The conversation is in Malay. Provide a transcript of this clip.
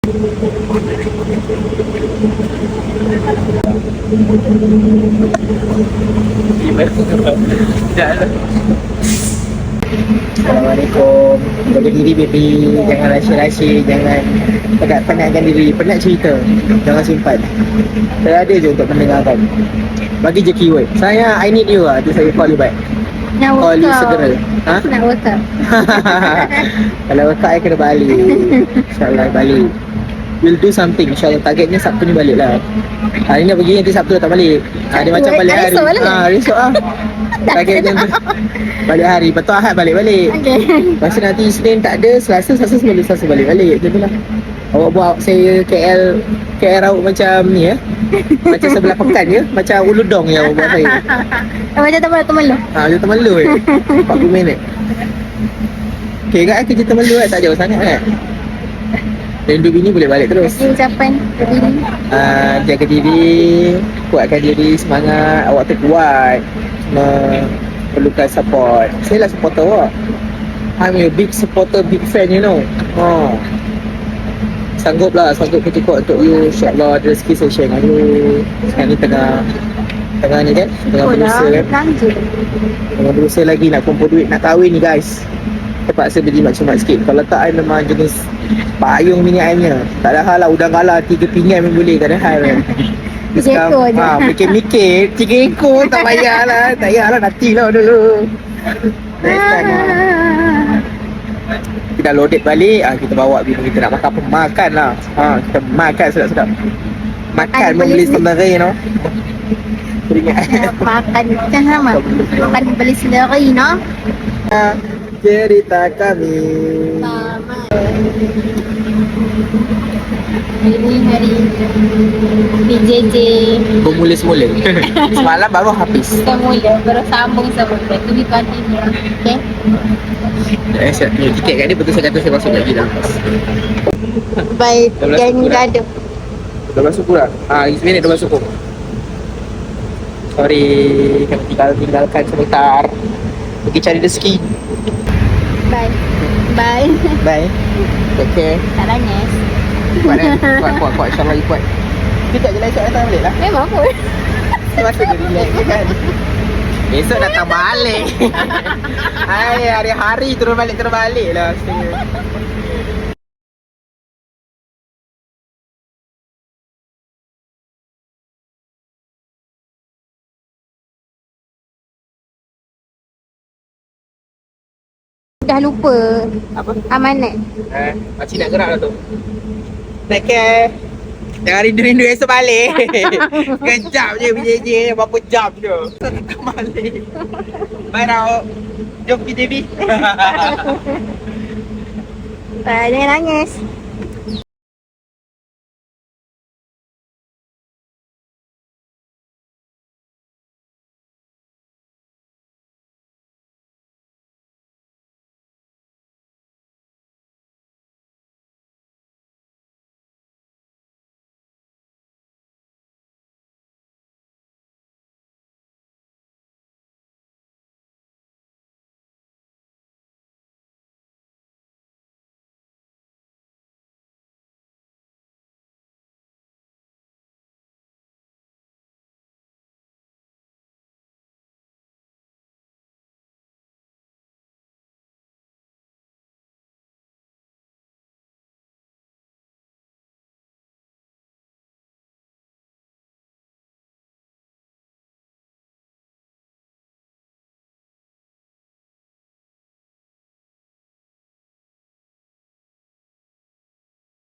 Assalamualaikum. Jaga diri baby. Jangan rahsia-rahsia. Jangan penat-penatkan diri. Penat cerita, jangan simpan. Saya ada je untuk mendengarkan. Bagi je keyword. Saya I need you lah. Tu saya call you back. Nak Call you workout. segera. Ha? Aku nak workout. Kalau workout I kena balik. InsyaAllah balik. We'll do something. InsyaAllah targetnya Sabtu ni balik lah. Hari ni nak pergi, nanti Sabtu datang balik. Dia macam balik hari. Esok balik? Esok lah. Targetnya tu balik hari. Lepas tu Ahad balik-balik. Okay. Lepas tu nanti Isnin tak ada, Selasa sebelum Selasa balik-balik. Macam tu lah. Awak buat saya KL raut macam ni ya. Macam sebelah pekan je. Macam uludong yang awak buat saya. Macam teman-teman lu. Macam Temerloh 40 minit. Okay kan kerja Temerloh kan, tak jauh sangat kan. Rindu bini boleh balik terus. Ucapan berdiri. Jaga diri, kuatkan diri, semangat. Awak tu kuat. Perlukan support. Saya lah supporter awak. I'm a big supporter, big fan, you know. Sanggup kerja kuat untuk you. InsyaAllah ada rezeki saya share dengan you. Sekarang ni tengah ni kan, tengah berusaha kan. Tengah berusaha lagi nak kumpul duit, nak kahwin ni guys. Terpaksa beli mak-mak sikit. Kalau tak, I memang jenis payung minyak airnya. Tak ada hal lah, udang galah 3 pinggan pun boleh, tak ada hal kan. 3 ekor je. Mikir-mikir 3 ekor tak payahlah. Tak payahlah, nantilah dulu. Next time kita dah loaded balik, kita bawa bini kita nak makan apa, makan lah. Kita makan sedap-sedap. Makan membeli sendiri, no. Teringat Makan macam sama. Makan beli sendiri, no. Cerita kami. Ini hari PJJ. Bermula semula. Semalam baru habis. Kita mula, baru sambung semula. Itu di pagi ni. Okay. Saya tiket kat dia, betul saya kata saya masuk lagi dah. Baik, yang gaduh. Dah masuk pula. 20 minit dah masuk pun. Sorry, kena tinggalkan sebentar. Pergi cari rezeki. Bye. Bye. Bye. Take care. Tak nangis. Kuat InsyaAllah you kuat. Sekejap je lah, esok datang balik lah. Memang pun. Masa dia relax kan. Esok datang balik. Hari-hari turun balik lah. Dah lupa Apa? amanat. Makcik nak gerak lah tu. Take care. Jangan rindu-rindu esok balik. Kejap je PJJ, berapa jam je. Datang balik. Bye Rao. Jom PJB. Jangan nangis.